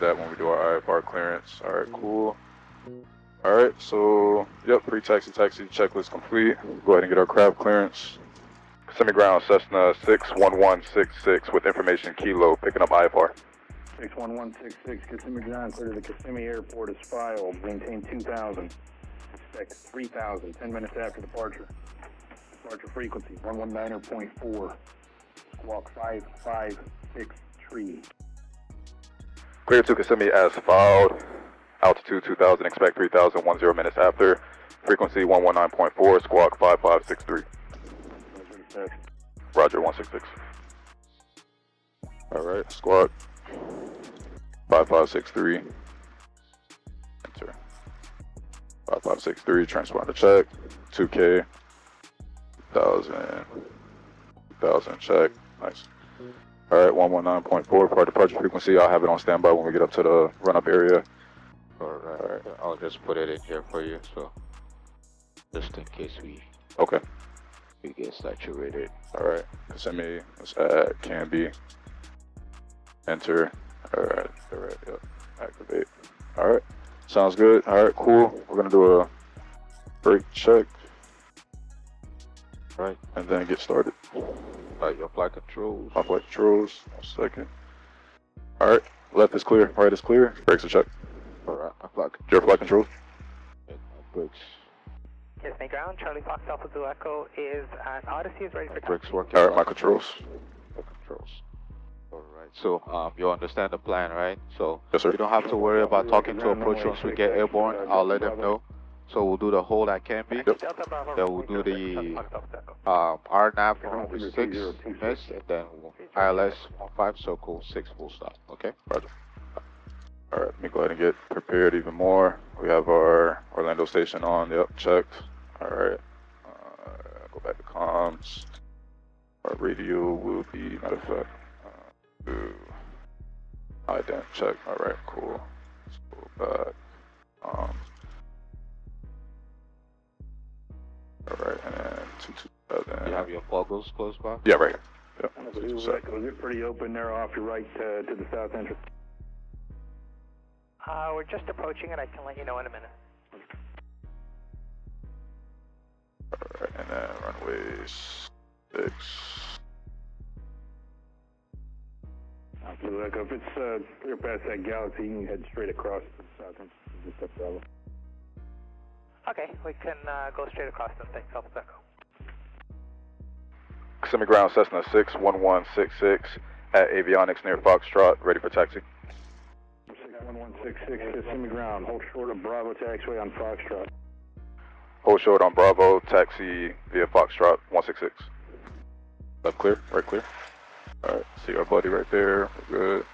that when we do our IFR clearance. All right, cool. All right, so, yep, pre-taxi checklist complete. Go ahead and get our craft clearance. Semi-ground Cessna 61166 with information Kilo, picking up IFR. 61166, Kissimmee ground, clear to the Kissimmee Airport is filed. Maintain 2000. Expect 3000, 10 minutes after departure. Departure frequency 119.4. Squawk 5563. Clear to Kissimmee as filed. Altitude 2000, expect 3000, 10 minutes after. Frequency 119.4, squawk 5563. Roger, 166. Alright, squawk 5563. Enter. 5563, transponder check. 2K. 1000 check. Nice. Alright, 119.4 for our departure frequency. I'll have it on standby when we get up to the run-up area. Alright, I'll just put it in here for you, so just in case we get saturated. Alright, Kissimmee, let's add can be. Enter. Alright, yep. Activate. Alright, sounds good. Alright, cool. We're gonna do a brake check. Right. And then get started. Alright, your flight controls. My flight controls. 1 second. Alright, left is clear, right is clear. Brakes are checked. Alright, my flight controls. Your flight controls. And my brakes. Kissimmee ground, Charlie Fox Alpha Blue Echo is at Odyssey, is ready for Brakes taxi. working. Alright, my controls. The controls. Alright, so you understand the plan, right? So Yes, sir. you don't have to worry about talking to approach once we get airborne. I'll let them know. So we'll do the hold at Canby. Yep. Then we'll do the RNAV from 6 miss, and then ILS 15 circle 6 full stop. Okay? Roger. Alright, let me go ahead and get prepared even more. We have our Orlando station on. Yep, checked. Alright. Go back to comms. Our radio will be, matter of fact, ident check. Alright, cool. Let's go back. Alright, and then 227. You have your Foggles close by? Yeah, right here. Yep. You're pretty open there off your right to the south entrance. We're just approaching it. I can let you know in a minute. Alright, and then runway 6. Blue Echo, if it's clear past that galaxy, you can head straight across to the south entrance. Just up Bravo. Okay, we can go straight across and thanks, Alpha Echo. Kissimmee ground Cessna 61166 at Avionics near Foxtrot, ready for taxi. 61166, Kissimmee ground, hold short of Bravo taxiway on Foxtrot. Hold short on Bravo, taxi via Foxtrot 166. Left clear, right clear. Alright, see our buddy right there, we're good.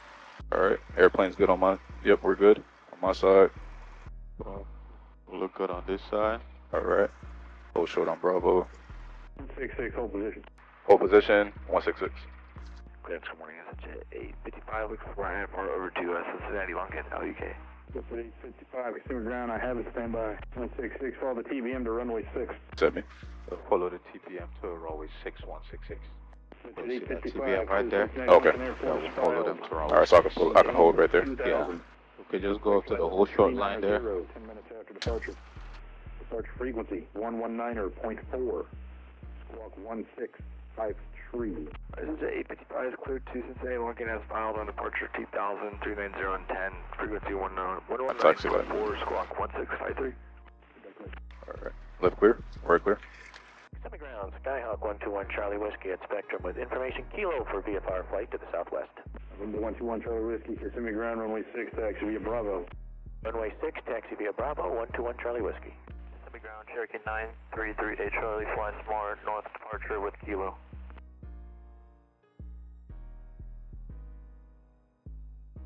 Alright, airplane's good on my, yep, we're good on my side. Look good on this side. Alright, hold short on Bravo. 166, hold position. Hold position, 166. Good morning, it's 8:55, looking for IFR over to Cincinnati, Lunkin, LUK. 855, Kissimmee ground, I have it standby. 166, follow the TBM to runway 6. Set me. Follow the TPM to runway 6166. See that 855, TPM right there? Okay. Follow them to runway. Alright, so I can hold right there. Yeah. Okay, just go up to the whole short line there. 10 minutes after departure. Departure frequency 119.4. Squawk 1653. This is 8:55, cleared to Cincinnati, Lunkin as filed on departure 2000, 390 and 10, frequency 119.4, squawk 1653. Alright, left clear, right clear. Kissimmee ground, Skyhawk 121 Charlie Whiskey at Spectrum with information Kilo for VFR flight to the southwest. 121 Charlie Whiskey, Kissimmee ground, runway 6, taxi via Bravo. Runway 6, taxi via Bravo, 121 Charlie Whiskey. Kissimmee ground, Cherokee 933 Charlie, flying smart, north departure with Kilo.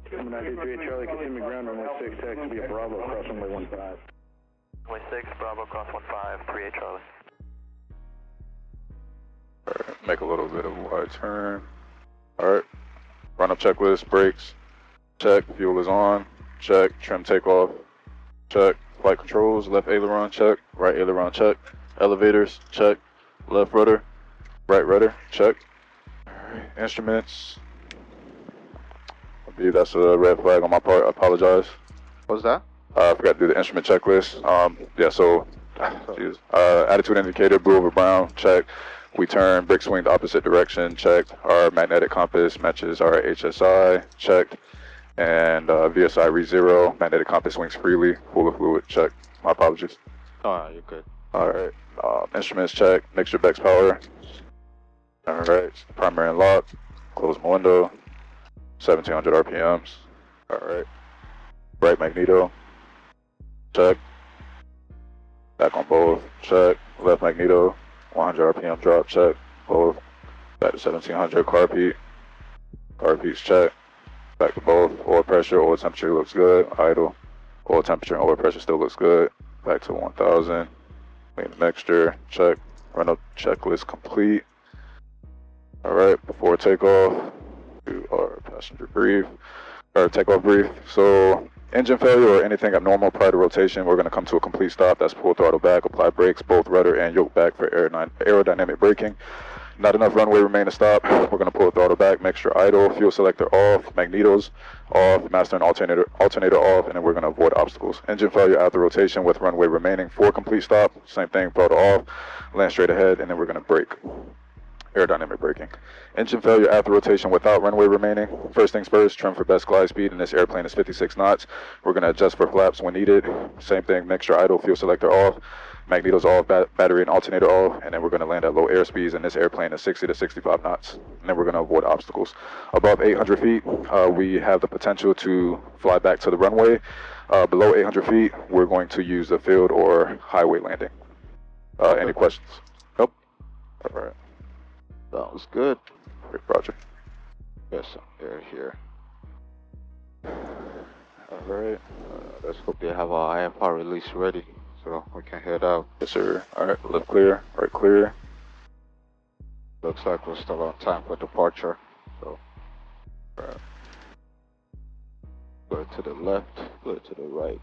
Kissimmee 933 Charlie, Kissimmee ground, runway 6, taxi via Bravo, cross runway 15. Runway 6, Bravo, cross 15, 38 Charlie. Alright, make a little bit of a wide turn. Alright, run up checklist, brakes, check, fuel is on, check, trim takeoff, check, flight controls, left aileron check, right aileron check, elevators check, left rudder, right rudder check. Alright, instruments. I believe that's a red flag on my part. I apologize. What's that? I forgot to do the instrument checklist. Yeah, so, geez. Attitude indicator, blue over brown, check. We turn, brake swing the opposite direction, checked. Our magnetic compass matches our HSI, checked. And VSI reads 0. Magnetic compass swings freely, full of fluid, check. My apologies. Alright, you're good. Alright, instruments check, mixture Bex power. Alright, primary and lock, close my window, 1700 RPMs. Alright, right magneto, check. Back on both, check. Left magneto, 100 RPM drop, check. Both. Back to 1700, carb heat's check. Back to both. Oil pressure, oil temperature looks good. Idle. Oil temperature and oil pressure still looks good. Back to 1000. Clean the mixture, check. Run up checklist complete. Alright, before takeoff, do our passenger brief, or takeoff brief. So, engine failure or anything abnormal prior to rotation, we're going to come to a complete stop. That's pull throttle back, apply brakes, both rudder and yoke back for aerodynamic braking. Not enough runway remain to stop. We're going to pull throttle back, mixture idle, fuel selector off, magnetos off, master and alternator off, and then we're going to avoid obstacles. Engine failure after rotation with runway remaining for complete stop. Same thing, throttle off, land straight ahead, and then we're going to brake. Aerodynamic braking. Engine failure after rotation without runway remaining. First things first, trim for best glide speed, and this airplane is 56 knots. We're going to adjust for flaps when needed. Same thing, mixture idle, fuel selector off, magnetos off, battery and alternator off, and then we're going to land at low airspeeds, and this airplane is 60 to 65 knots. And then we're going to avoid obstacles. Above 800 feet, we have the potential to fly back to the runway. Below 800 feet, we're going to use a field or highway landing. Any questions? Nope. All right. That was good. Great project. Yes, some air here. Alright. Let's hope they have our IFR release ready so we can head out. Yes, sir. Alright, left clear, right clear. Looks like we're still on time for departure. So, go to the left, go to the right.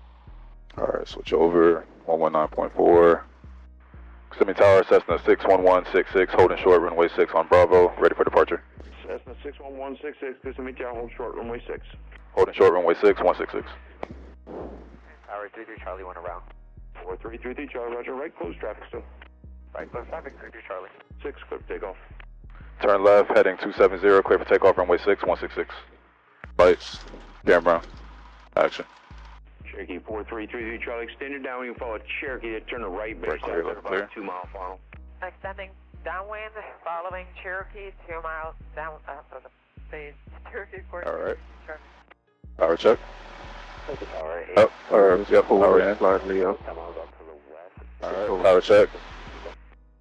Alright, switch over. 119.4. Kissimmee Tower, Cessna 61166, holding short, runway 6 on Bravo, ready for departure. Cessna 61166, Kissimmee Tower, hold short, runway 6. Holding short, runway 6, 166. Tower 33 Charlie, 1 around. 4333 Charlie, roger, right, close traffic still. Right, close traffic, 33 Charlie. 6, clear for takeoff. Turn left, heading 270, clear for takeoff, runway 6, 166. Lights, camera, action. Cherokee 4333 Charlie, extended down when you follow Cherokee to turn the right, bear Right, clear, south at left, about clear. 2 mile final. Extending downwind, following Cherokee 2 miles down of the Cherokee course. Alright. Power check. Alright. Up, or, yep, power in. Slightly up. Alright, power check.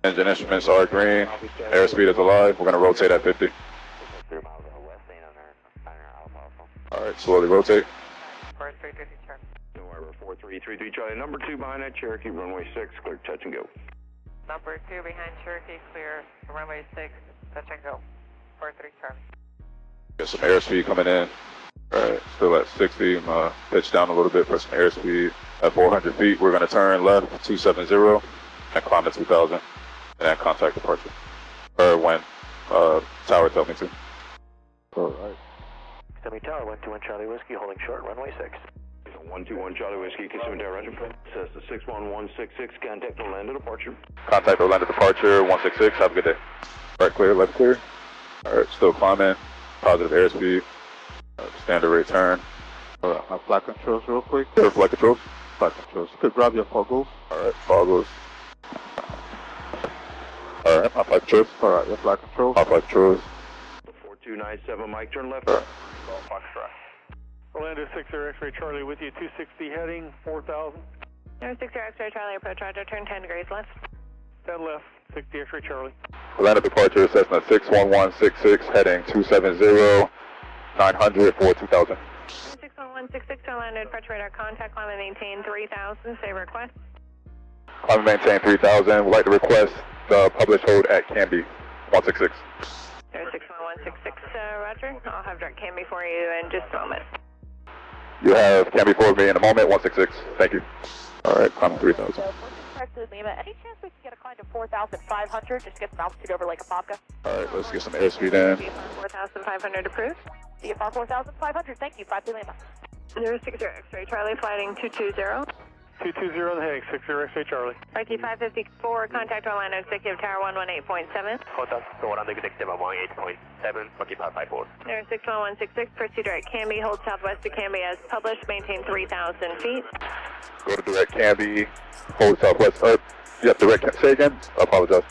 Engine instruments are green. Airspeed is alive. We're going to rotate at 50. 3 miles on the west, ain't on there. Alright, slowly rotate. 4333 Charlie. November 4333 Charlie, number 2 behind that Cherokee, runway 6, clear, touch and go. Number 2 behind Cherokee, clear, runway 6, touch and go. 43 Charlie. Get some airspeed coming in. Alright, still at 60. Pitch down a little bit for some airspeed. At 400 feet, we're going to turn left 270 and climb to 2000 and then contact departure. Or when tower tells me to. Alright. Kissimmee Tower, 121 Charlie Whiskey, holding short, runway 6. 121 Charlie Whiskey, Kissimmee Tower, roger. Cessna 61166, contact Orlando departure. Contact Orlando departure 166. Have a good day. Right clear, left clear. Alright, still climbing. Positive airspeed. Standard rate turn. Alright, my flight controls real quick. Clear flight controls. Flight controls. You could grab your Foggles. Alright, Foggles. Alright, my flight controls. Alright, your flight controls. My flight controls. 4297 Mike, turn left. Alright. Orlando 60 X-ray Charlie with you, 260 heading, 4000. No 60 X-ray Charlie, approach roger, turn 10 degrees left. 10 left, 60 X-ray Charlie. Orlando departure, Cessna 61166, heading 270, 900 for 2000. 61166 to Orlando departure radar, contact, climb and maintain 3000, say request. Climb and maintain 3000. Would like to request the published hold at Canby 166. 61166, roger. I'll have direct Canby for you in just a moment. You have Canby for me in a moment, 166. Thank you. Alright, climb 3000. Lima, any chance we can get a climb to 4,500? Just get some altitude over Lake Apopka. Alright, let's get some airspeed in. 4,500 approved. VFR 4500, thank you, 5 Lima. 060 X-ray Charlie, flighting 220. 220 on the heading, 60 X-ray Charlie. RT 554, contact Orlando Executive Tower 118.7. Contact Orlando Executive 118.7, Monkey 554. 061166, proceed direct Canby, hold southwest to Canby as published, maintain 3,000 feet. Go to direct Canby, hold southwest up. Yep, direct, say again, I apologize.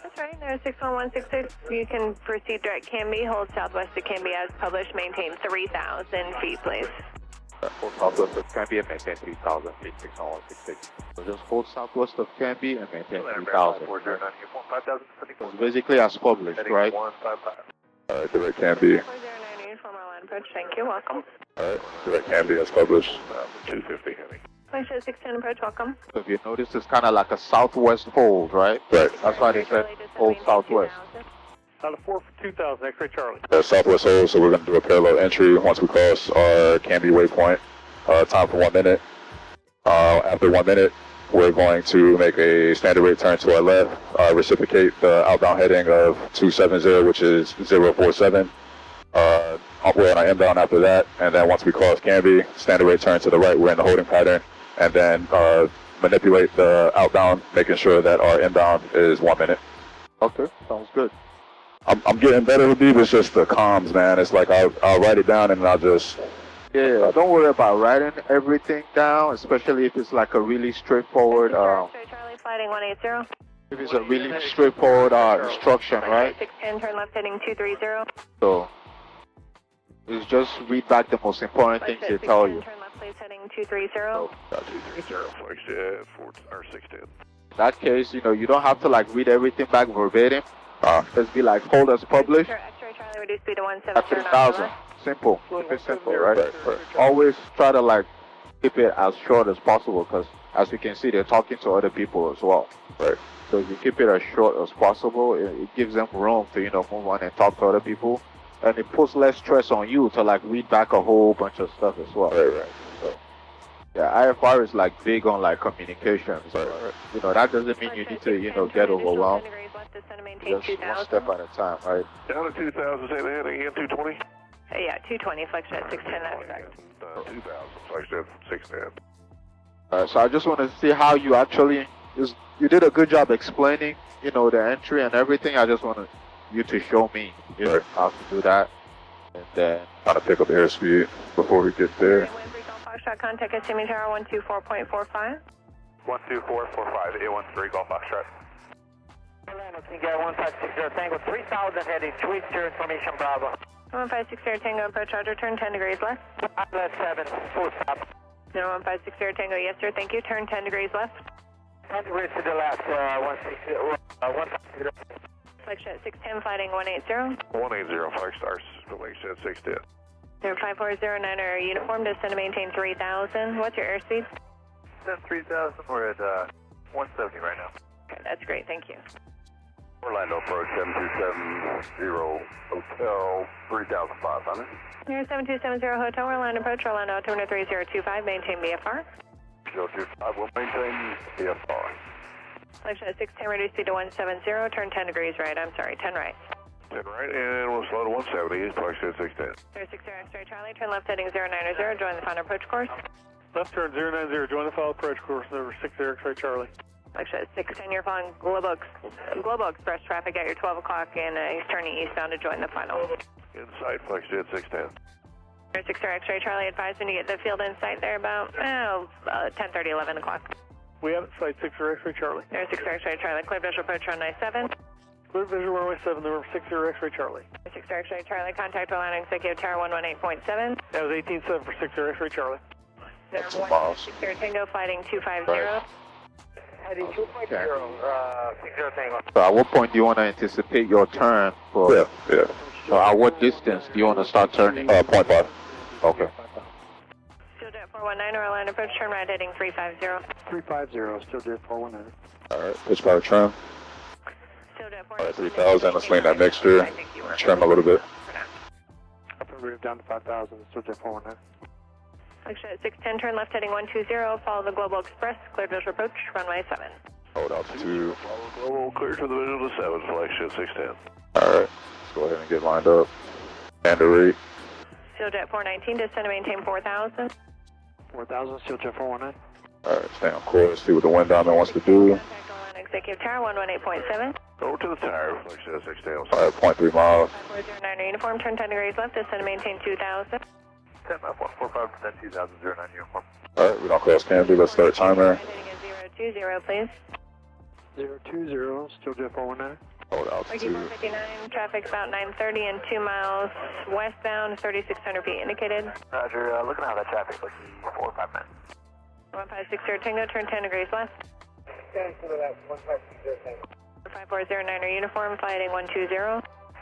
That's right, 061166, you can proceed direct Canby, hold southwest to Canby as published, maintain 3,000 feet, please. Hold southwest of Canby and maintain 3,000 feet, 61166. So just hold southwest of Canby and maintain 3,000. It's basically as published, right? Alright, direct Canby. 409 uniform Orlando approach, thank you, welcome. Alright, direct Canby as published. 250 heavy. Flight 610 approach, welcome. So if you notice, it's kind of like a southwest hold, right? Right. That's why they said hold southwest. Out of 4 for 2,000, X-ray Charlie. Southwest hold, so we're going to do a parallel entry once we cross our Canby waypoint. Time for 1 minute. After 1 minute, we're going to make a standard rate turn to our left, reciprocate the outbound heading of 270, which is 047. We're on our inbound after that, and then once we cross Canby, standard rate turn to the right, we're in the holding pattern, and then manipulate the outbound, making sure that our inbound is 1 minute. Okay, sounds good. I'm getting better with these, it's just the comms, man. It's like I'll write it down and I'll just... Yeah, don't worry about writing everything down, especially if it's like a really straightforward, Charlie flighting 180. if it's a really straightforward instruction, right? 610, turn left heading 230. So, it's just read back the most important things they tell you. Turn left please heading 230. 230, flagship 610. In that case, you know, you don't have to like read everything back verbatim. Just be like, hold as published X-ray Charlie, reduce speed to 170. at 3,000. Simple. Keep it simple, right? Always try to like keep it as short as possible, because as you can see, they're talking to other people as well. Right. So if you keep it as short as possible, it gives them room to, you know, move on and talk to other people. And it puts less stress on you to like read back a whole bunch of stuff as well. Right. So, yeah, IFR is like big on like communication. So, you know, that doesn't mean you need to, you know, get overwhelmed. Just one step at a time, right? Down to 2,000, say that again, 220? Yeah, 220, flex jet 610, that's correct. 2,000, flex jet 610. Alright, so I just want to see how you actually, you did a good job explaining, you know, the entry and everything. I just want you to show me, you know, how to do that. And then Trying to pick up airspeed before we get there. Foxtrot, contact Kissimmee Tower 124.45. 12445, 813 Golf Foxtrot. Orlando, can you get 1560 Tango 3000 heading, tweet your information, Bravo. 1560 Tango, approach Roger, turn 10 degrees left. Outlet 7, full stop. 1560 Tango, yes sir, thank you, turn 10 degrees left. 10 degrees to the left, 160. Flex jet 610, fighting 180. 180, flex stars, flex jet 610. 5409 are uniform, descend to maintain 3,000. What's your airspeed? 3,000, we're at 170 right now. Okay, that's great, thank you. Orlando approach 7270, hotel 3,500. Here 7270 Hotel Orlando approach, Orlando altimeter 3025, maintain VFR. 025 will maintain VFR. Flex jet 610, reduce speed to 170, turn 10 degrees right, I'm sorry, 10 right. 10 right, and we'll slow to 170, flex jet 610. 060 X-ray Charlie, turn left heading 090, join the final approach course. Left turn 090, join the final approach course, number 60 X-ray Charlie. Actually, 610, you're following Global Express traffic at your 12 o'clock and he's turning eastbound to join the final. Inside, flex jet 610. 6 X-ray Charlie, advise when you get the field in sight there about 10:30, 11 o'clock. We have it, flight 6 X-ray Charlie. 6 X-ray Charlie, clear visual approach runway 7. Clear visual runway 7, number 60 X-ray Charlie. 6 X-ray Charlie, contact Orlando Executive Tower 118.7. That was 18.7 for 6 X-ray Charlie. That's some miles. 6 Tango, fighting 250. Right. Heading 2.0, 60 Tango. so at what point do you want to anticipate your turn for? Yeah. So at what distance do you want to start turning? 0.5. Okay. Still jet 419, Orlando approach, turn right heading 350. 350, still jet 419. Alright, pitch power trim. Still jet 419. Alright, 3,000, let's lean that mixture. Trim a little bit. Upper down to 5,000, still jet 419. Actually, at 610, turn left heading 120, follow the Global Express, clear visual approach, runway 7. Hold altitude. Follow global, clear to the visual to 7, flex jet 610. Alright, let's go ahead and get lined up. Standard rate. SealJet 419, descend and maintain 4,000. 4,000, SealJet 419. Alright, stay on course, see what the wind diamond wants to do. Contact Orlando Executive Tower 118.7. Go to the tower, 6 tails. Alright, 0.3 miles. 5409 uniform, turn 10 degrees left, descend and maintain 2,000. 10 145, descend 2009 uniform. Alright, we don't cross Canby, let's start timer. Heading at 020, please. 020, SealJet 419. Hold Lucky altitude. 459, traffic's about 930 and 2 miles westbound, 3,600 feet indicated. Roger, looking at how that traffic looks 459. 1560 Tango, turn 10 degrees left. 5409 uniform, flight heading 120.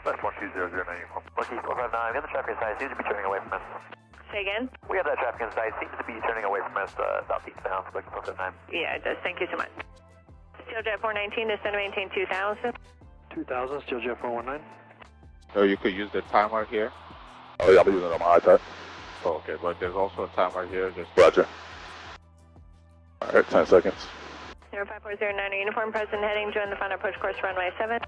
That's 12009 uniform. Lucky 459, we have the traffic inside, seems to be turning away from us. Say again? We have that traffic inside, seems to be turning away from us, southeast bound, Lucky 459. Yeah, it does. Thank you so much. SealJet 419, descend and maintain 2,000. 2000, SealJet 419. So you could use the timer here. Oh yeah, I'll be using it on my iPad. Oh, okay, but there's also a timer here. Just Roger. Alright, 10 seconds. 5409 uniform, present heading, join the final approach course runway 7.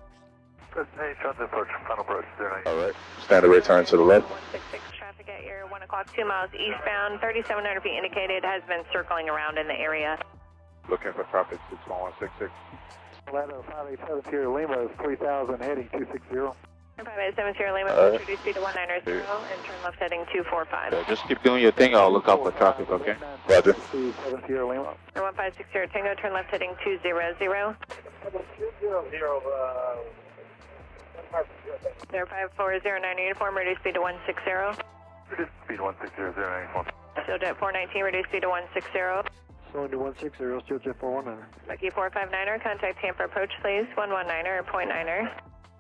Hey, shut the approach, final approach, 09. Alright, standard rate turn to the left. 166 traffic at your 1 o'clock, 2 miles eastbound, 3,700 feet indicated, has been circling around in the area. looking for traffic 61166. Orlando 587 Sierra Lima is 3,000 heading 260. 587 Sierra Lima, introduce speed to 190 and turn left heading 245. Yeah, just keep doing your thing. I'll look out for traffic, okay? Roger. 7 Sierra Lima. 1560 Tango, turn left heading 200. 0540 uniform, reduce speed to 160. Reduce speed 160, 094. SealJet 419, reduce speed to 160. Slowing to 160, SealJet 419. Lucky 459er, contact Tampa approach please, 119er or 0.9er.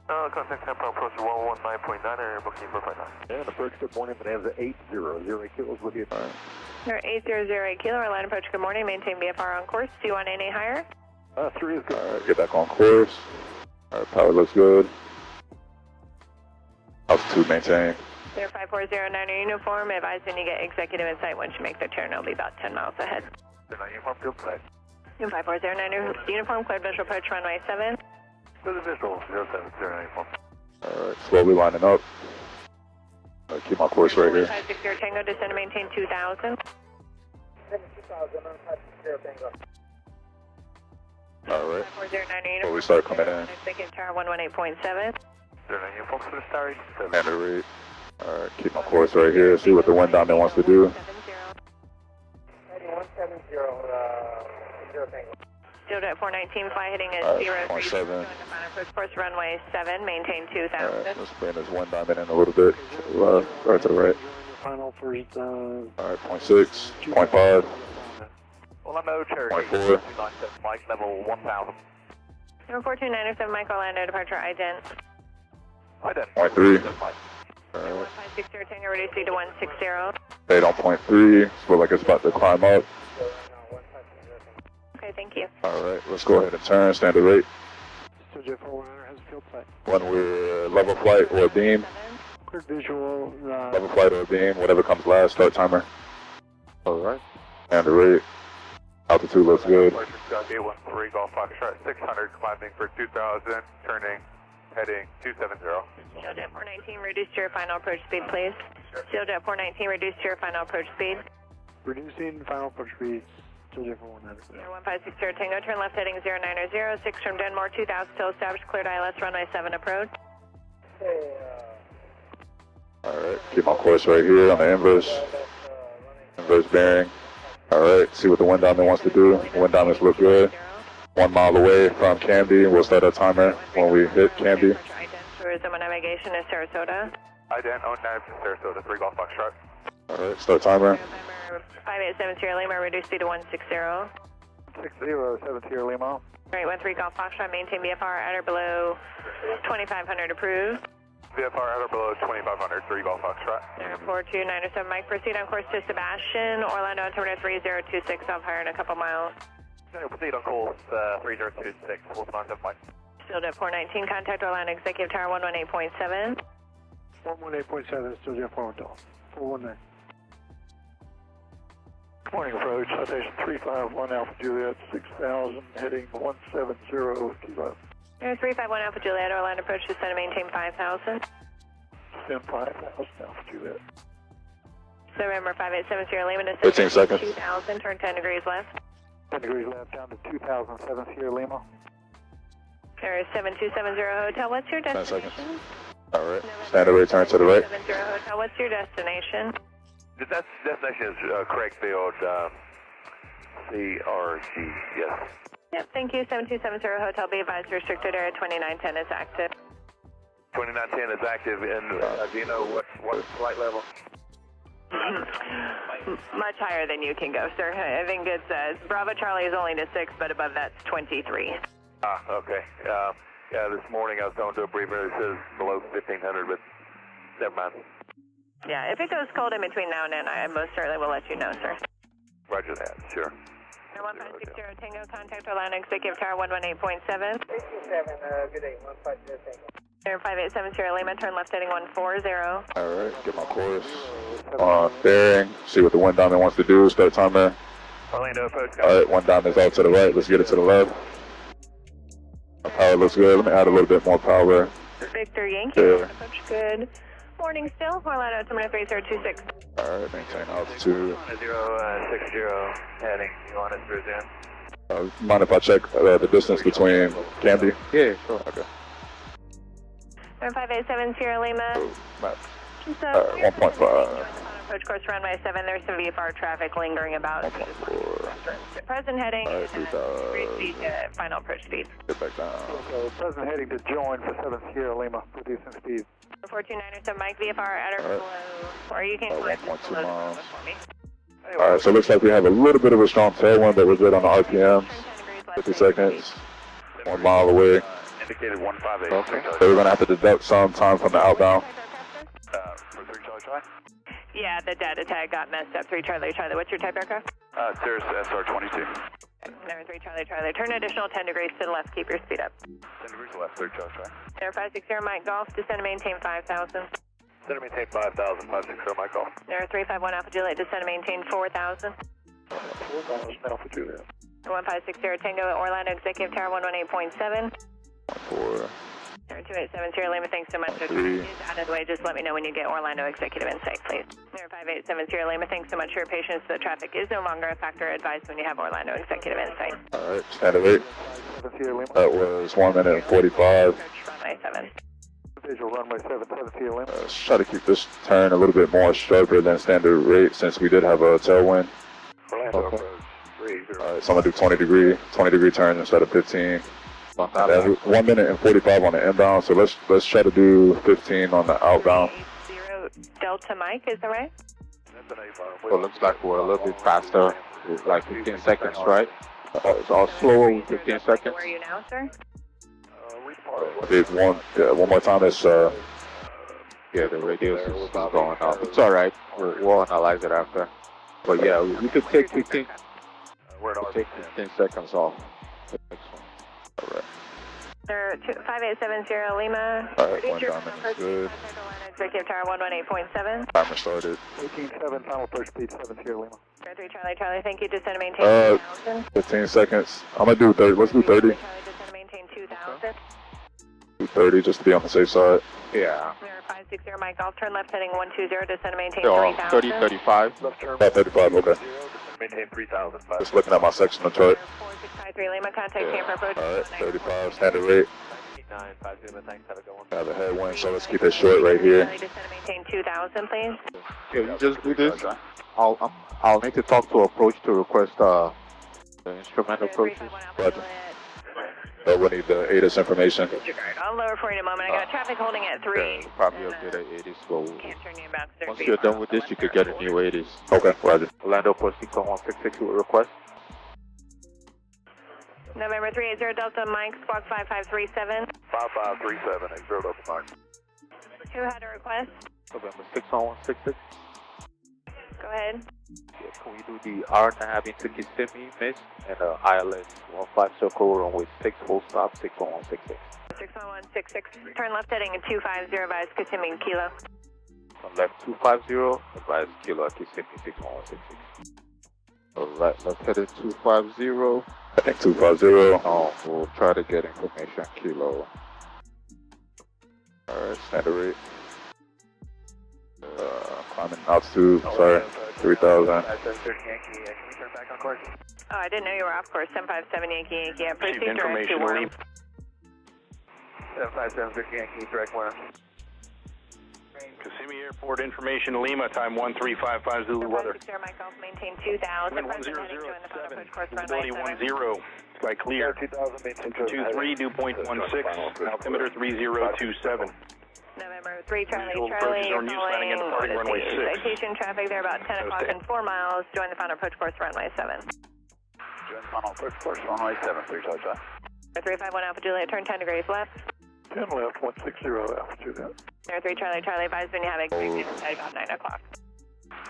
Contact Tampa approach 119.9, booking 459. And approach good morning, but has 800 kilos with you. Or 8008 kilo, Orlando approach, good morning, maintain BFR on course. Do you want any higher? 3 is good. Alright, get back on course. Alright, power looks good. Altitude maintained. 05409er uniform, advise when you get executive in sight. Once you make the turn, it'll be about 10 miles ahead. Uniform field side. 5409er uniform, cleared visual approach runway 7. To the visual, 07094. Alright, slowly lining up. Keep my course right here. 560 Tango, descend and maintain 2000. Alright. 5409er Before uniform. we start coming in. Executive tower 118.7. 09 uniform to the star. Standard rate. Alright, keep my course right here. See what the wind diamond wants to do. 170. Still at 419, fly heading at 03. 0.7. Going to final approach course runway 7, maintain 2000. Alright, let's bring this wind diamond in a little bit. To the left, right to the right. Final first, Alright, 0.6, 0.5, Orlando, Cherokee. 0.4. Mike level 1000. Number 4297, Mike Orlando, departure ident. Ident. 0.3. Alright, 1560 Tango, reduce speed to 160. stayed on 0.3. Feel like it's about to climb up. Okay, thank you. Alright, let's go ahead and turn. Standard rate. SealJet 419 has field sight. When we're level flight or beam. Quick visual, Level flight or beam, whatever comes last. Start timer. Alright. Standard rate. Altitude looks good. 813 Golf Foxtrot 600, climbing for 2000, turning, heading 270. SealJet 419, reduce to your final approach speed, please. SealJet 419, reduce to your final approach speed. Reducing final approach speed, SealJet 419. 1560 Tango, turn left heading 090, 6 from Denmark, 2000 still established, cleared ILS runway 7 approach. Alright, keep my course right here on the inverse. Inverse bearing. Alright, see what the wind diamond wants to do. Wind diamonds look good. 1 mile away from Canby. We'll start our timer when we hit Canby. Tourism and navigation is Sarasota. Ident 09 Sarasota, 3 Golf Foxtrot. Alright, start timer. 587 Sierra Lima, reduce speed to 160. 607 Sierra Lima. Right, 13 Golf Foxtrot, maintain BFR at or below 2500 approved. VFR at or below 2500, 3 Golf Foxtrot. 4297 Mike, proceed on course to Sebastian, Orlando, altimeter 3026, off higher in a couple miles. Proceed on course 3026, 497 Mike. Still at 419, contact Orlando Executive Tower 118.7. 118.7, SealJet 419. Morning approach, citation 351 Alpha Juliet, 6,000 heading 170 kilo. 351 Alpha Juliet, Orlando approach, descend and maintain 5000. Descend 5,000 altitude there. November 5870 Lima, descend 15 seconds. 2000, turn 10 degrees left. 10 degrees left down to 2007 Sierra Lima. There is 7270 Hotel, what's your 10 destination? seconds. Alright. Standard rate, turn to the right. 70 Hotel, what's your destination? The destination is Craigfield, CRG, yes. Yep, thank you. 7270 Hotel, be advised restricted area 2910 is active. 2910 is active, and do you know what flight level? Much higher than you can go, sir. I think it's Bravo Charlie is only to 6, but above that's 23. Ah, okay. Yeah, this morning I was going to a briefing. It says below 1500, but never mind. Yeah, if it goes cold in between now and then, I most certainly will let you know, sir. Roger that, sure. 1560 Tango, contact Orlando Executive Tower 118.7. 87, good day, 150 Tango. 5870 Lima, turn left heading 140. Alright, get my course. Bearing, see what the wind diamond wants to do, start timer. Orlando approach. Alright, one diamond's out to the right, let's get it to the left. My power looks good, let me add a little bit more power. Victor Yankee, Yeah. approach good. Morning still, Orlando, altimeter 3026. Alright, maintain altitude. 060 heading, you want us to resume? Mind if I check the distance between Canby? Yeah, sure. Okay. 5870 Lima. Map. Just, 1.5. Approach course runway 7, there's some VFR traffic lingering about. 1.4. Present heading, Alright, 3 speed, final approach speed. Get back down. So, present heading to join for 7 Sierra Lima, reducing speed. 429 Mike VFR at or Alright. below, or you can About collect 1.2 below miles. for me. Alright, so it looks like we have a little bit of a strong tailwind, but we're good on the RPMs. 50 seconds. 1 mile away. Indicated 158. Okay. So we're going to have to deduct some time from the outbound. For 3 Charlie Charlie? Yeah, the data tag got messed up. 3 Charlie Charlie. What's your type aircraft? Cirrus SR-22. Number 3 Charlie Charlie. Turn additional 10 degrees to the left. Keep your speed up. 10 degrees left, 3 Charlie Charlie. Number 560 Mike Golf. Descend and maintain 5,000. Descend and maintain 5,000, 560 Mike Golf. Number 351 Alpha Juliet. Descend and maintain 4,000. 4,000 Alpha Juliet. 1560 Tango Orlando Executive Tower 118.7. 4. 2870 Lima, thanks so much. If it is out of the way, just let me know when you get Orlando Executive in sight, please. 5870 Lima, thanks so much for your patience. The traffic is no longer a factor. Advise when you have Orlando Executive in sight. Alright, standard rate. That was 1 minute and 45. Approach runway 7. Visual runway 7, 7 Sierra Lima. Let's try to keep this turn a little bit more sharper than standard rate since we did have a tailwind. Orlando Okay. approach 30. Alright, so I'm going to do 20 degree turns instead of 15. And then 1 minute and 45 on the inbound, so let's try to do 15 on the outbound. 0 Delta Mike, is that right? That's an A-bomb. So it looks like we're a little bit faster, with like 15 seconds, right? It's all slower with 15 seconds. Where are you now, sir? Did one more time. It's Yeah, the radius is going up. It's alright, we'll analyze it after. But yeah, we could take 15, We're at take 15 seconds off. The next one. alright. Sir, 5870 Lima. Alright, Reduce one your diamond final is good. approach speed, Orlando Executive Tower 118.7. Timer started. 18.7, final approach speed 7 Sierra Lima. 3 Charlie Charlie, thank you. Descend and maintain 2,000. 15 seconds. I'm gonna do 30. Let's do 30. Charlie, descend and maintain 2,000. Do 30 just to be on the safe side. Yeah. Number 560 Mike Golf, turn left heading 120, descend and maintain So 3,000. 30, 35. Left turn. 35, okay. Maintain 3,000. Just looking at my sectional chart. 4653 Lima, contact Tampa approach. Alright, 35 standard rate. 950, thanks, have a good one. Have a headwind, so let's keep it short right here. Descend and maintain 2,000, please. Yeah, you just do this. I'll need to talk to approach to request the instrument approaches. Roger. So we need the ATIS information. I'll lower for you in a moment. I got traffic holding at 3. Yeah, probably update at 80s. So Can't turn you about 30 once you're done with this, you could get a new 80s. Okay, roger. Orlando approach 61166 with request. November 380 Delta Mike, squawk 5537. 5537, exert up the mark. Who had a request? November 61166. Go ahead. Yeah, can we do the R9 into Kissimmee, miss, and ILS 15 circle runway 6 full stop 61166. 61166. Turn left heading at 250, advise Kissimmee Kilo. On left 250, advise Kilo at Kissimmee 61166. Alright, left headed 250. I think 250. We'll try to get information Kilo. Alright, standard rate. climbing altitude, sorry, 3,000. Oh, I didn't know you were off course. 757 Yankee Yankee. Yeah, proceed direct to information warm. Lima. 757 Yankee, direct warm. Kissimmee Airport information Lima, time 1355 Zulu weather. Mike Golf, maintain 2,000. Wind 1007, visibility 10, sky clear. 23, dew point 16, altimeter 3027. November 3 Charlie, Visual Charlie, approaches are new, landing and departing runway 6. citation traffic there about 10 o'clock and 4 miles. Join the final approach course, runway 7. Join final approach course, runway 7, 3 Charlie, Charlie. 351 Alpha Juliet, turn 10 degrees left. 10 left, 160 Alpha Juliet. 3 Charlie, Charlie, advise when you have expected at about 9 o'clock.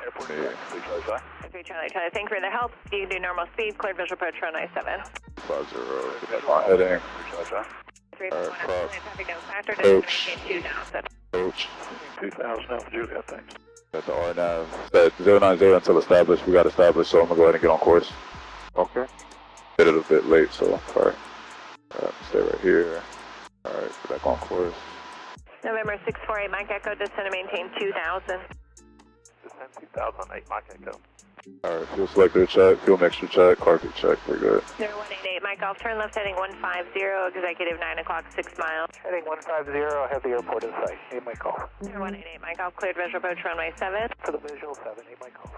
Airport, 3 Charlie, Charlie. 3 Charlie, Charlie, thank you for the help. You can do normal speed, cleared visual approach, runway 7. 50, that's my heading. 351 Alpha Juliet, traffic no factor, Coach. maintain 2,000. Coach. 2000 Alpha Juliet, thanks. Got the RNAV. Set 090 until established. We got established, so I'm gonna go ahead and get on course. Okay. Did it a bit late, so sorry. Stay right here. Alright, get back on course. November 648 Mike Echo, descend and maintain 2,000. Descend 2008 Mike Echo. Alright, fuel selector check, fuel mixture check, carpet check, we're good. 0188 Mike Golf, turn left heading 150, executive 9 o'clock, 6 miles. Heading 150, I have the airport in sight. 8 Mike Golf. 0188 Mike Golf, cleared visual approach, runway 7. For the visual, 7, 8 Mike Golf.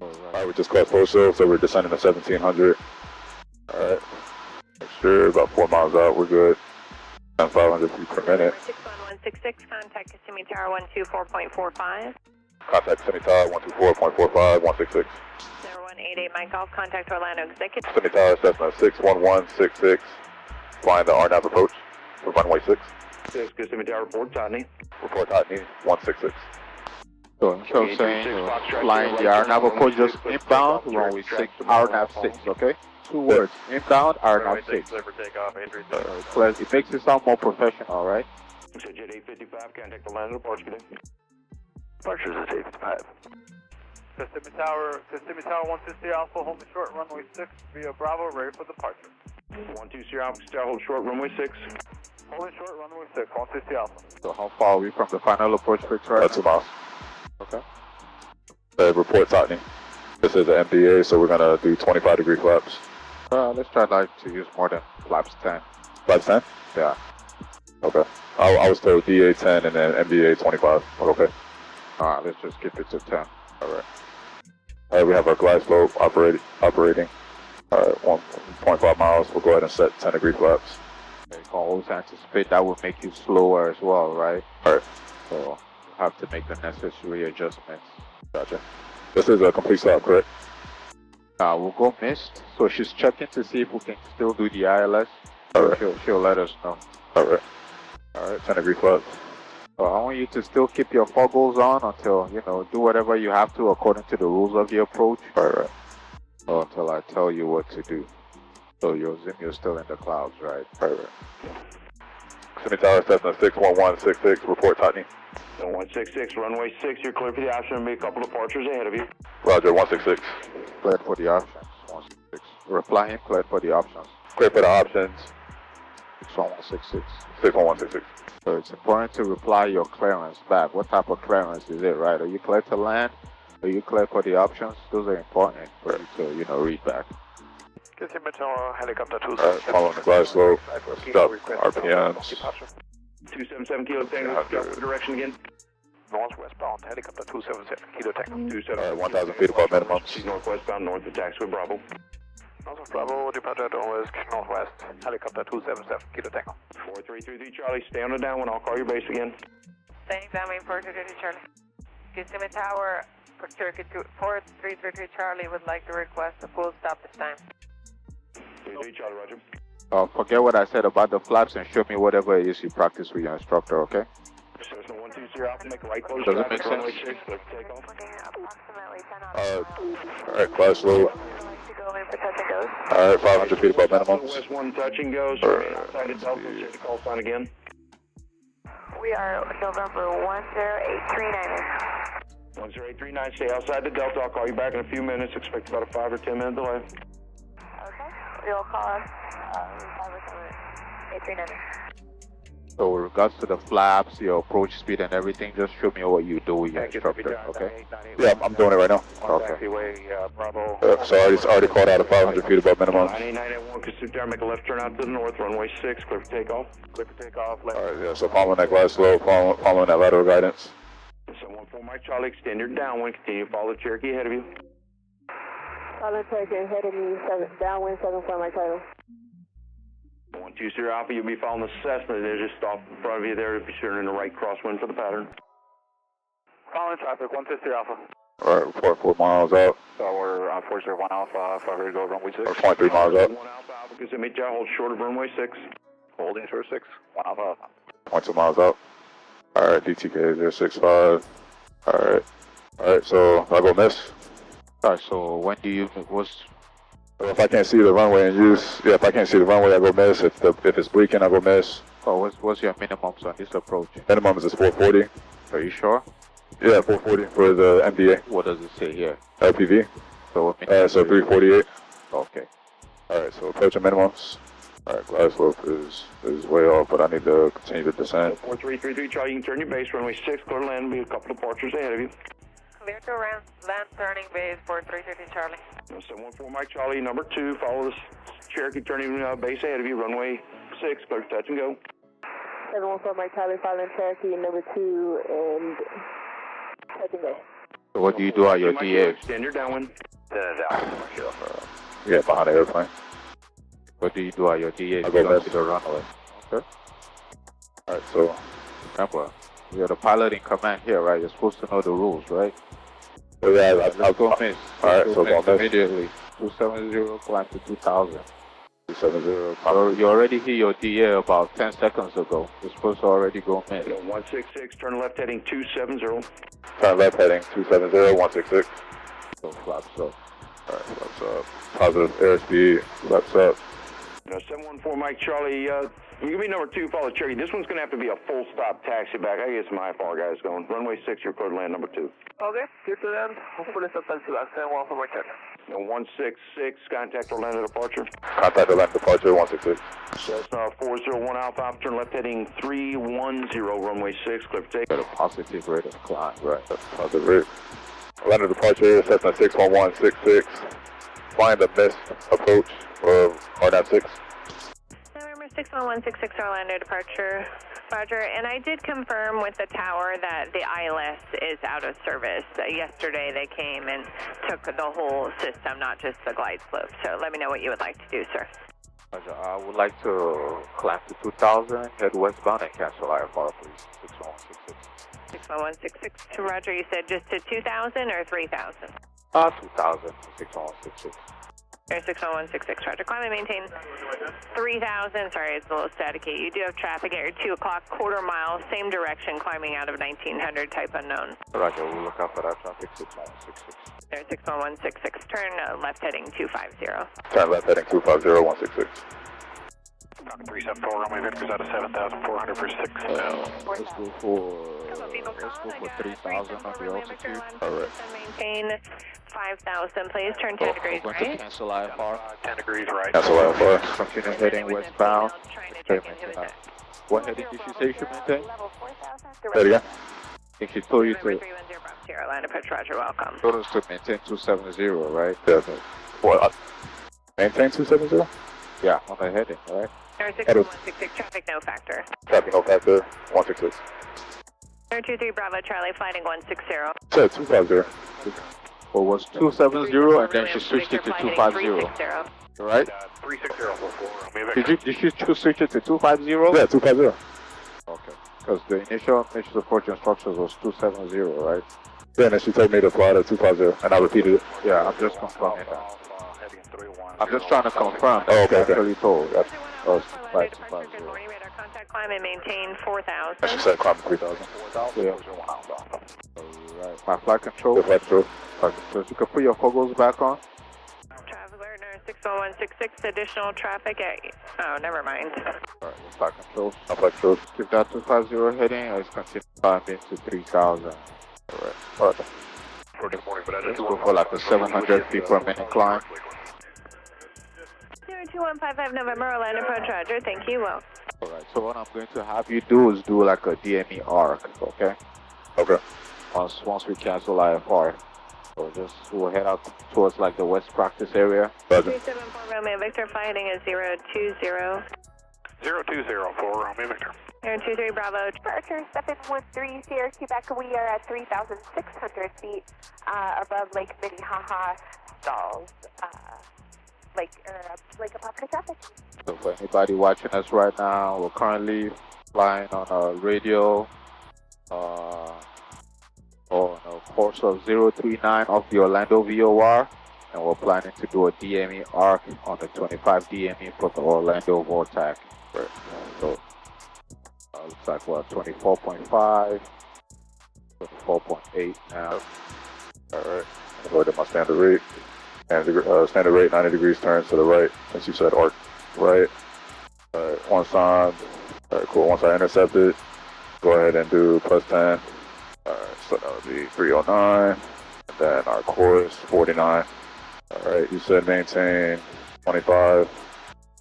Alright, we just crossed Fosso, so we're descending to 1700. Alright, make sure about 4 miles out, we're good. 500 feet per minute. 61166, contact Kissimmee Tower 124.45. Contact Kissimmee Tower 124.45, 166. 0188 Mike Golf, contact Orlando Executive. Kissimmee Tower, Cessna 61166. Flying the RNAV approach for runway 6. 6, Kissimmee Tower, report Totney. Report Totney 166. So instead of saying flying the RNAV approach, just inbound, runway 6, RNAV 6, okay? 2 words, inbound, RNAV 6. It makes it sound more professional, right? Jet 855, contact Orlando, departure today. Departures at 855. Kissimmee Tower 160 Alpha, hold me short, runway 6, via Bravo, ready for departure. 120 Alpha, Star, hold short, runway 6. Hold me short, runway 6, 160 Alpha. So how far are we from the final approach fix right That's 2 miles. Okay. Report Totney. This is an MDA, so we're gonna do 25-degree flaps. Let's try like to use more than flaps 10. Flaps 10? Yeah. Okay. I was told DA 10 and then MDA 25. Okay. Alright, let's just keep it to 10. Alright. Alright, we have our glide slope operating. Alright, 1.5 miles. We'll go ahead and set 10-degree flaps. You can always anticipate that will make you slower as well, right? Alright. So you have to make the necessary adjustments. Gotcha. This is a complete stop, correct? We'll go missed. So she's checking to see if we can still do the ILS. Alright. She'll let us know. Alright. Alright, 10-degree flaps. So I want you to still keep your foggles on until, do whatever you have to according to the rules of the approach. Alright. Or until I tell you what to do. So you're still in the clouds, right? Alright. Kissimmee Tower, Cessna 61166, report Totney. 166, runway 6, you're clear for the option to be a couple departures ahead of you. Roger, 166. Cleared for the options. 166. Reply him, cleared for the options. Clear for the options. 61166. 61166. So it's important to reply your clearance back. What type of clearance is it, right? Are you clear to land? Are you clear for the options? Those are important for you to, read back. Kissimmee Tower, helicopter 2. Alright, following the glide slope. Stop RPMs. 277 Kilo Tango, stop direction again. Northwestbound, helicopter 277, Kilo Tango. 277. 1,000 feet above minimum. She's northwestbound, north of taxiway Bravo. North of Bravo, departure at northwest, helicopter 277, Kilo Tango. 4333 Charlie, stay on the downwind, I'll call your base again. Staying downwind 433 Charlie. Kissimmee Tower, circuit 4333 Charlie would like to request a full stop this time. 33 Charlie, roger. Forget what I said about the flaps and show me whatever it is you practice with your instructor, okay? Cessna 120 Alpha, make a right close. Does it make sense? Runway 6, clear for takeoff. Alright, glide slope. Alright, 500 feet above minimum. West 1 touch and go, so outside the Delta, check the call sign again. We are November 10839. 10839, stay outside the Delta, I'll call you back in a few minutes, expect about a 5 or 10 minute delay. Okay, you'll call us 5 or 7 839. So with regards to the flaps, your approach speed and everything, just show me what you do with your instructor, okay? Yeah, I'm doing it right now. Okay. Bravo. So I already called out at 500 feet above minimum. 98981, Kasuta Tower, make a left turn out to the north, runway 6, clear for takeoff. Clear for takeoff, left. Alright, yeah, so following that glide slope, following that lateral guidance. 714 Mike Charlie, extend your downwind, continue to follow the Cherokee ahead of you. Follow Cherokee ahead of me, downwind 74 Mike Charlie. 120 Alpha, you'll be following the Cessna, they're just off in front of you there, be sure in the right crosswind for the pattern. Following traffic, 160 Alpha. Alright, report 4 miles out. So we're on 401 Alpha, ready to go runway 6. Or 0.3 miles out. 1 Alpha, Alpha, Kissimmee, hold short of runway 6. Holding short 6, 1 Alpha. 0.2 miles out. Alright, DTK 065. Alright, so I go miss. Alright, so when do you, If I can't see the runway and use, if I can't see the runway, I go miss. If it's bleaking, I go miss. what's your minimums on this approach? Minimum is 440. Are you sure? Yeah, 440 for the MDA. What does it say here? LPV. So what minimum? So 348. Okay. Alright, so approaching minimums. Alright, glide slope is way off, but I need to continue to descend. 4333 Charlie, you can turn your base, runway 6, clear to land, be a couple departures ahead of you. Clear to land turning base for 330 Charlie. 714 Mike Charlie, number 2, follow this Cherokee turning base ahead of you, runway 6, clear to touch and go. 714 Mike Charlie, following Cherokee number 2 and touch and go. So what do you do at your DA? Extend your downwind. Yeah, behind the airplane. What do you do at your DA? I go don't left. see the runway. Okay. Alright, so Remember, you're the pilot in command here, right? You're supposed to know the rules, right? yeah, I'll go miss. Alright, Go so miss go miss. immediately. 270, climb to 2000. 270. You already hit your DA about 10 seconds ago. You're supposed to already go miss. 166, turn left heading 270. Turn left heading 270, 166. So flaps up. Alright, flaps up. Positive airspeed, flaps up. 714 Mike Charlie, you give me number 2, follow Cherokee. This one's going to have to be a full stop taxi back. I get some IFR guys going. Runway 6, you're clear to land number 2. Okay, clear to land. Hopefully it's a taxi back. 714 Mike Charlie. 166, contact Orlando departure. Contact Atlanta departure 166. Cessna 401 Alpha, Alpha, turn left heading 310, runway 6, clear for take. Got a positive rate of climb, right? That's positive rate. Atlanta departure, Cessna 61166. Flying the missed approach of RNAV 6. November 61166 Orlando departure. Roger, and I did confirm with the tower that the ILS is out of service. Yesterday they came and took the whole system, not just the glide slope. So let me know what you would like to do, sir. Roger, I would like to climb to 2000, head westbound and cancel IFR, please. 61166. 61166. Roger, you said just to 2000 or 3000? 2000, 6166. Air 61166, Roger. Climb and maintain 3000. Sorry, it's a little staticky. You do have traffic at your 2 o'clock, quarter mile, same direction, climbing out of 1900, type unknown. Roger, we'll look out for that traffic, 6166. Air 61166, turn left heading 250. Turn left heading 250, 166. Falcon 374, runway Victor's out of 7,400 for 6. Let's go for 3000 on the altitude. Alright. Maintain 5000, please. Turn 10 degrees We're going to right. cancel IFR. 10 degrees right. Cancel IFR. Continue heading westbound. What heading did she say you should maintain? Say it again. I think she told you to. 310 Sierra Atlanta Pitch, Roger, welcome. Told us to maintain 270, right? Yeah. What? Maintain 270? Yeah, on the heading, right? Air 61166, traffic no factor. Traffic no factor, 166. Air 23 Bravo Charlie, flighting 160. Said 250. Well, it was 270 and then she switched it to 250. Right? 36044. Did she switch it to 250? Yeah, 250. Okay. Because the initial approach instructions was 270, right? Yeah, and then she told me to fly to 250, and I repeated it. Yeah, I'm just confirming that. I'm just trying to confirm. Oh, okay, Actually okay. told. That's flight Good 250. morning, radar contact, climb and maintain 4000. And she said climb to 3000. Yeah. Alright. My flight control. Good flight control. So you can put your Foggles back on. Traffic alert, Air 61166, additional traffic at, oh, never mind. Alright, flight control. My flight control. Keep that 250 heading. Let's continue climbing to 3000. Alright. Alright. Let's go for like a 700 feet per minute climb. 02155 November, Orlando Approach, Roger, thank you, well. Alright, so what I'm going to have you do is do like a DME arc, okay? Okay. Once we cancel IFR. So we'll head out towards like the west practice area. 374 Romeo Victor, flight heading is 020. 020 for Romeo Victor. 023 Bravo. Departure 713 Sierra Quebec. We are at 3,600 feet above Lake Minnehaha Stalls. Lake Apopka traffic. So for anybody watching us right now, we're currently flying on a radio on a course of 039 off the Orlando VOR, and we're planning to do a DME arc on the 25 DME for the Orlando VORTAC. Right. So looks like we're 24.5, 24.8 now. Alright, I'll go to my standard rate. And standard rate 90 degrees turn to the right, since you said arc right. Alright, once I'm, alright, cool. Once I intercept it, go ahead and do plus 10. Alright, so that would be 309. And then our course 49. Alright, you said maintain 25.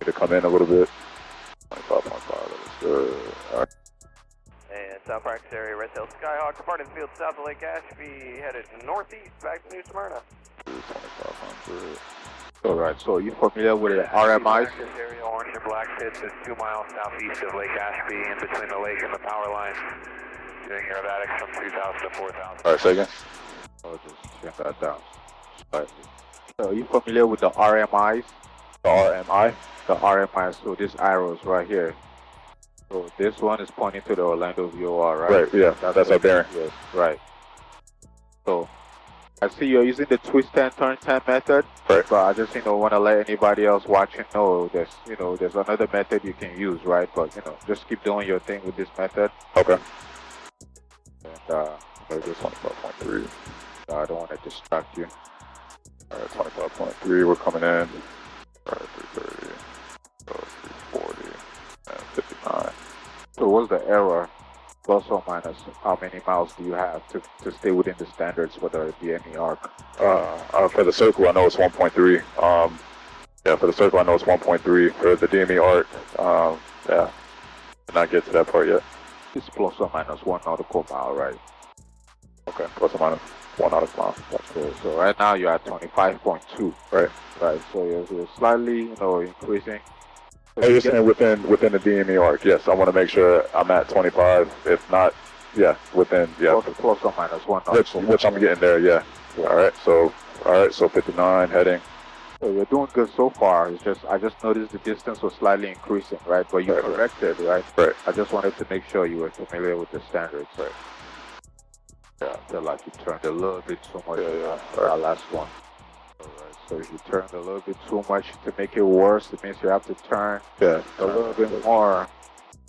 Need to come in a little bit. 25.5, that was good. Alright. And South Practice area, Red Tail Skyhawk, departing the field south of Lake Ashby, headed northeast back to New Smyrna. 2500. Alright, so are you familiar with the RMIs? This area, orange and black pits, is 2 miles southeast of Lake Ashby, in between the lake and the power line. Doing aerobatics from 2,000 to 4,000. Alright, say again. I'll just turn that down slightly. So are you familiar with the RMIs? The RMI? The RMIs, so these arrows right here. So this one is pointing to the Orlando VOR, right? Right, yeah, that's our bearing. Yes, right. So I see you're using the twist 10, turn 10 method, right. But I just, want to let anybody else watching know there's another method you can use, right? But, just keep doing your thing with this method. Okay. And, maybe 25.3. I don't want to distract you. Alright, 25.3, we're coming in. Alright, 330, 340, and 59. So what's the error? Plus or minus, how many miles do you have to stay within the standards for the DME arc? For the circle, I know it's 1.3. Yeah, for the circle, I know it's 1.3. For the DME arc, yeah, did not get to that part yet. It's plus or minus 1 nautical mile, right? Okay, plus or minus 1 nautical mile. That's cool. So right now you're at 25.2. Right. Right. So you're slightly, increasing. Oh, you're saying within the DME arc? Yes, I want to make sure I'm at 25. If not, yeah, within, yeah. Plus or minus 1 which I'm getting there, yeah. All right, so 59 heading. So you're doing good so far. It's just I just noticed the distance was slightly increasing, right? But you corrected, right? Right. I just wanted to make sure you were familiar with the standards. Right. Yeah, I feel like you turned a little bit too much. Yeah. Our last one. Alright, so if you turned a little bit too much to make it worse, it means you have to turn a little bit more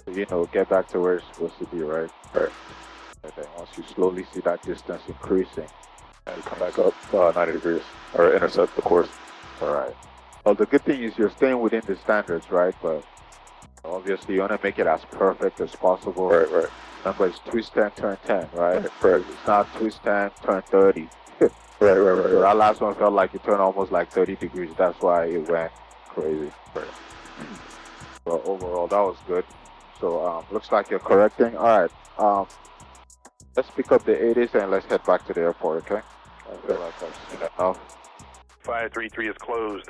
to, get back to where it's supposed to be, right? Right. And then once you slowly see that distance increasing, and come back up 90 degrees, or intercept the course. Alright. Well, the good thing is you're staying within the standards, right? But obviously you want to make it as perfect as possible. Right. Remember, it's twist 10, turn 10, right? Right. It's not twist 10, turn 30. Right. So that last one felt like it turned almost like 30 degrees. That's why it went crazy. Right. But overall, that was good. So looks like you're correcting. All right. Let's pick up the 80s and let's head back to the airport, okay? I feel like I've seen enough. 533 is closed.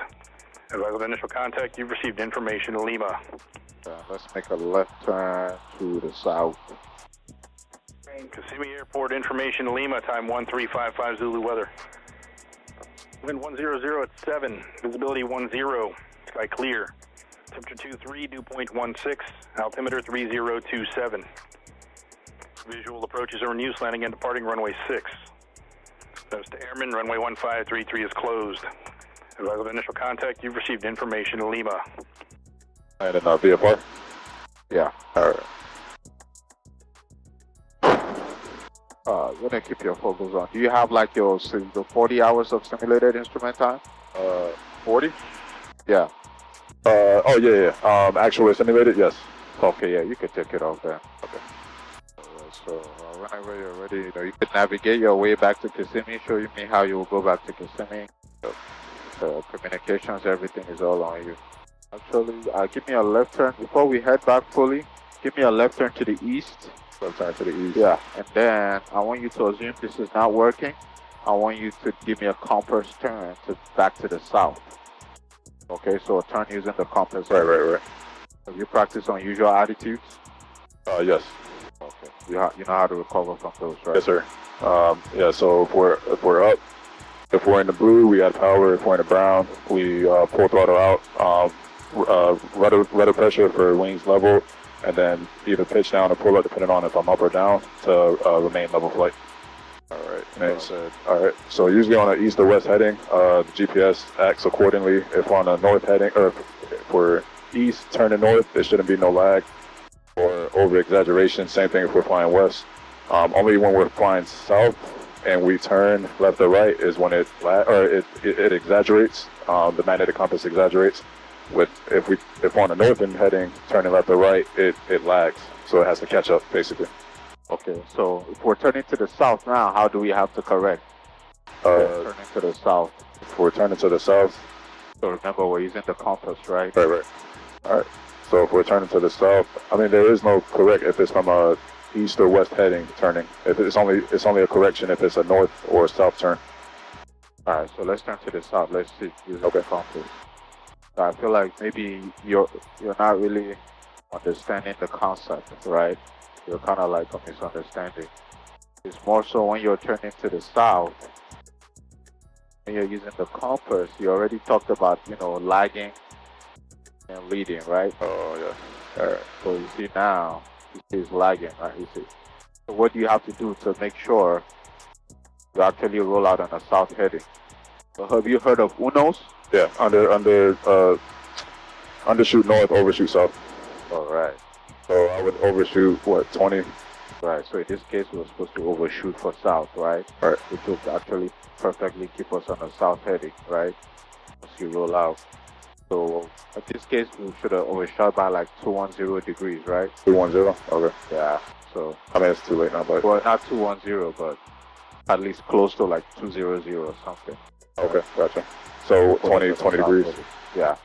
As of initial contact, you've received information in Lima. Let's make a left turn to the south. Kissimmee Airport information, Lima, time 1355 Zulu weather. Wind 100 at 7, visibility 10, sky clear. Temperature 23, dew point 16, altimeter 3027. Visual approaches are in use, landing and departing runway 6. Notice to airmen, runway 1533 is closed. As of initial contact, you've received information in Lima. And in VFR? Yeah. Alright. You're gonna keep your Foggles on. Do you have like the 40 hours of simulated instrument time? 40? Yeah. Oh yeah. Actually simulated, yes. Okay, yeah, you can take it off then. Okay. So whenever you're ready, you can navigate your way back to Kissimmee. Show me how you will go back to Kissimmee. Communications, everything is all on you. Actually, give me a left turn. Before we head back fully, give me a left turn to the east. Left turn to the east. Yeah, and then I want you to assume this is not working. I want you to give me a compass turn to back to the south. Okay, so a turn using the compass. Right. Have you practiced on usual attitudes? Yes. Okay. You know how to recover from those, right? Yes, sir. Yeah, so if we're up, if we're in the blue, we add power. If we're in the brown, we pull throttle out. Rudder pressure for wings level, and then either pitch down or pull up, depending on if I'm up or down, to remain level flight. All right. All right. So usually on an east or west heading, the GPS acts accordingly. If we're on a north heading, or if we're east turning north, there shouldn't be no lag or over exaggeration. Same thing if we're flying west. Only when we're flying south and we turn left or right is when it exaggerates. The magnetic compass exaggerates. If we're on a northern heading, turning left or right, it lags. So it has to catch up, basically. Okay, so if we're turning to the south now, how do we have to correct? Turning to the south. If we're turning to the south. So remember, we're using the compass, right? Right. All right. So if we're turning to the south, I mean, there is no correct if it's from a east or west heading turning. If it's only a correction if it's a north or a south turn. All right, so let's turn to the south. Let's see. Use the compass. So I feel like maybe you're not really understanding the concept, right? You're kind of like a misunderstanding. It's more so when you're turning to the south, when you're using the compass, you already talked about, lagging and leading, right? Oh, yeah. All right. So you see now, it's lagging, right? You see. So what do you have to do to make sure you actually roll out on a south heading? So have you heard of UNOS? Yeah, undershoot north, overshoot south. All right. So I would overshoot, 20? Right, so in this case, we're supposed to overshoot for south, right? Right. Which will actually perfectly keep us on a south heading, right? Once you roll out. So in this case, we should have overshot by like 210 degrees, right? 210? Okay. Yeah, so. I mean, it's too late now, but. Well, not 210, but at least close to like 200 or something. Okay, gotcha. So 20 degrees. Yeah.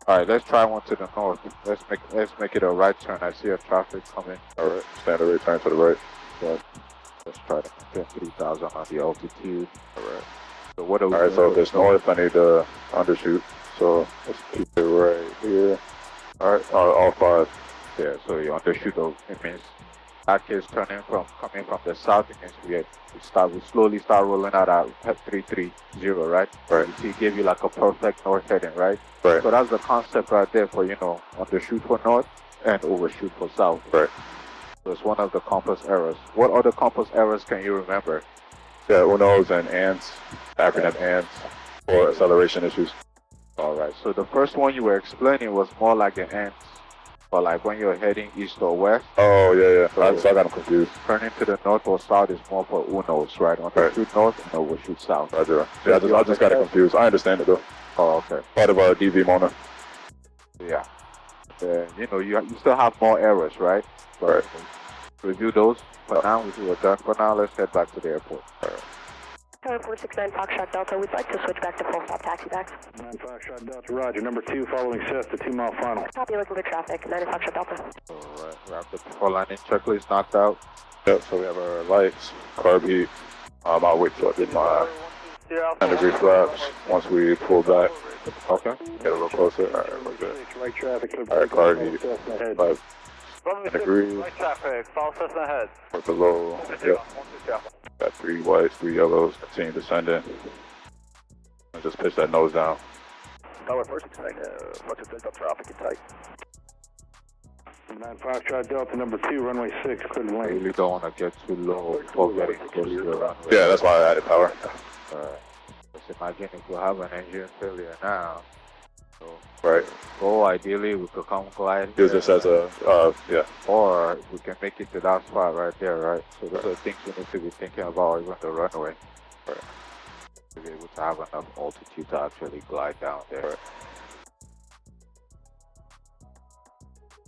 All right, let's try one to the north. Let's make it a right turn. I see a traffic coming. All right, standard right turn to the right. Good. Let's try to get 3,000 on the altitude. All right. So what are we doing? All right, so if it's north, I need to undershoot. So let's keep it right here. All right, all 5. Yeah, so you undershoot. It means that is coming from the south. It means we slowly start rolling out at 330, right? Right. You see, it gave you like a perfect north heading, right? Right. So that's the concept right there for, undershoot for north and overshoot for south. Right. So it's one of the compass errors. What other compass errors can you remember? Yeah, UNOS and ANTS, acronym ANTS, or acceleration issues. All right. So the first one you were explaining was more like the ANTS, but like when you're heading east or west. Oh, yeah. So I got them confused. Turning to the north or south is more for UNOS, right? Undershoot north and overshoot south. Roger. Yeah, I just got it confused. I understand it though. Oh, okay. Part of our DV Mona. Yeah. You still have more errors, right? Right. Review those. For now, we're done. For now, let's head back to the airport. All right. Tower 469 Foxtrot Delta, we'd like to switch back to full stop taxi backs. 9 Foxtrot Delta, roger. Number 2 following Seth, the 2 mile final. Copy, looking for traffic. 9 Foxtrot Delta. All right. We have the before landing checklist knocked out. Yep, so we have our lights, carb heat. I'll wait till I get my 10-degree flaps. Once we pull back, okay, get a little closer. All right, we're good. Right traffic. All right, carb heat, 5 degrees. Right traffic, follow Cessna ahead. We're below, yep. Got 3 whites, 3 yellows, continue descending. And just pitch that nose down. Tower 469, fucking set up traffic in tight. 9 Foxtrot Delta, number 2, runway 6, clear the I lane. really don't want to get too low before getting close to the runway. Yeah, that's why I added power. Let's imagine if we have an engine failure now. So, right. So ideally, we could come glide. Use this as a, yeah. Or we can make it to that spot right there, right? So those are things we need to be thinking about, even the runway. Right. To be able to have enough altitude to actually glide down there. Right.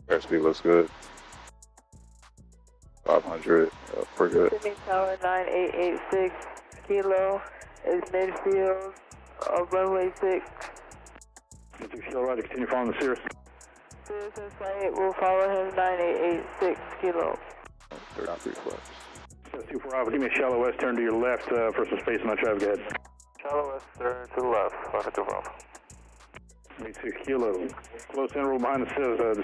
Airspeed looks good. 500, pretty good. Sydney Tower 9886 Kilo is midfield of runway 6. 6 Kilo Roger, continue following the Cirrus. Cirrus in sight, we'll follow him 9886 Kilo. 33 flaps. 24 Alpha, give me a shallow west turn to your left for some space on that traffic ahead. Shallow west, turn to the left, 524 Alpha. 86 Kilo, close interval behind the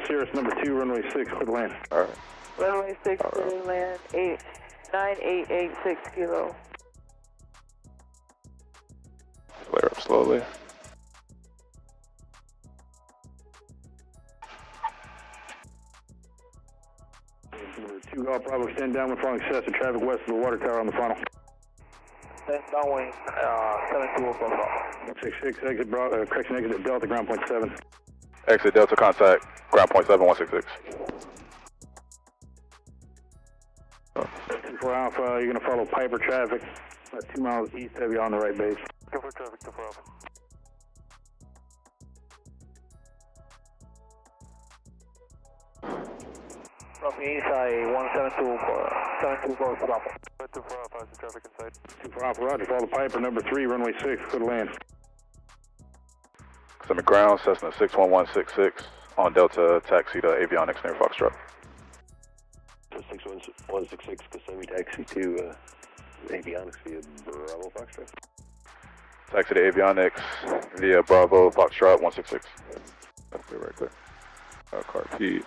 Cirrus number 2, runway 6, clear to land. Alright. Runway 6, clear to land, 9886 Kilo. Flare up slowly. Number 2 Golf Bravo, extend downwind following excessive traffic west of the water tower on the funnel. Then downwind, 72 Golf. 66, exit correction exit at Delta, ground point 7. Exit Delta contact, ground point 7166. 24 Alpha, you're going to follow Piper traffic, about 2 miles east of you on the right base. Go for traffic, 24 Alpha. From east side, 172 Golf Bravo. 24 Alpha, has the traffic inside. 24 Alpha, Roger, follow Piper number 3, runway 6, clear to land. Summit ground, Cessna 61166 on Delta, taxi to Avionics near Foxtrot. 6166, Kissimmee taxi to Avionics via Bravo Foxtrot. Taxi to Avionics via Bravo Foxtrot 166. That's clear right there. Car P.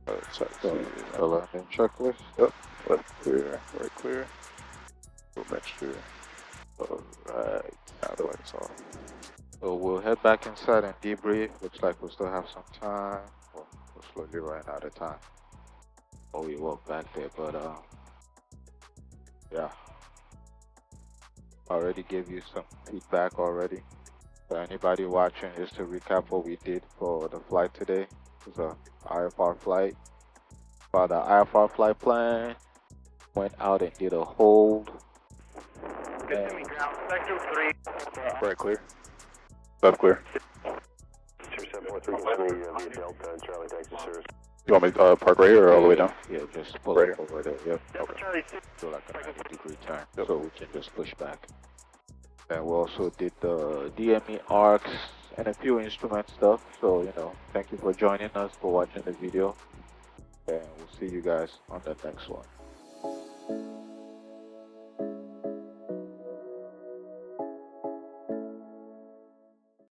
Taxi. Landing checklist. Yep. Left clear, right clear. Go mixture. Alright. Now the lights off. So we'll head back inside and debrief. Looks like we'll still have some time. Well, we're slowly running out of time before we walk back there, but yeah. Already gave you some feedback already. So anybody watching, just to recap what we did for the flight today. It was a IFR flight. For the IFR flight plan, went out and did a hold. Kissimmee ground, sector 3. Right clear. Left clear. 743 Kissimmee via Delta and Charlie taxi service. You want me to park right here or all the way down? Yeah, just pull Right it over there. Yep. Delta Charlie 6. Do like a 90-degree turn, so we can just push back. And we also did the DME arcs and a few instrument stuff. So, you know, thank you for joining us, for watching the video. And we'll see you guys on the next one.